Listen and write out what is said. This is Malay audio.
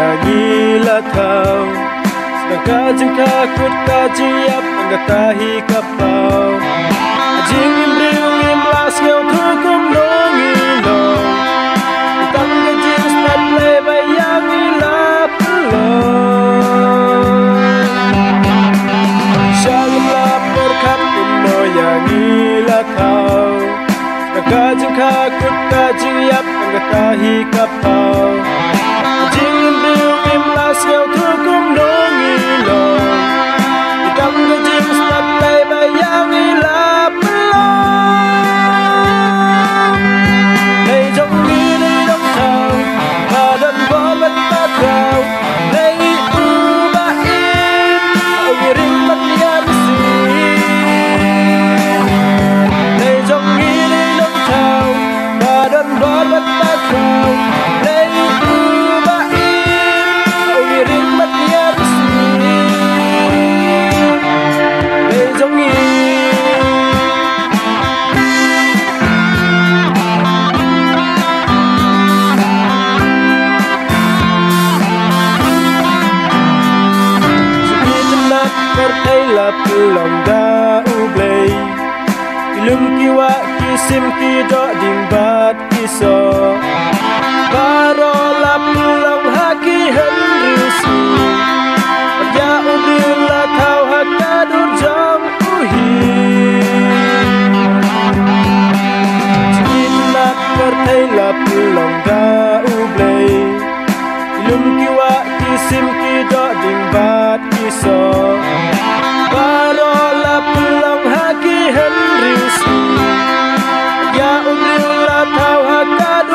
nyanyilah kau, sedangkan jengka kut kajiap angkatahi kapau. Ajing imbriung imlas ngau tukum nongilong, itang gajing stat lay bayang ilap pelong. Syangin lapor kat kuno nyanyilah kau, sedangkan jengka kut kajiap angkatahi kapau. Ajing imbriung imlas ngau tukum nongilong, itang gajing stat lay bayang ilap pelong. Lay jong nghi lay dong thao, badan bo bat ta kau. Lay ubain, au ngiring bat ya mesin. Lay jong nghi lay dong thao, badan bo bat ta kau. Lay ubain, au ngiring bat ya mesin. Lay jong nghi. Pertai la pelong da ublay, ilum kiwa kisim kido ding bat kiso. Baro la pelong haki henrusi, perja ubil la kau hakadur jong uhi. Sekitar pertai la pelong da ublay, ilum kiwa kisim kido ding bat kiso. Barola pulang haki henriusi, ya umrilla tau hakad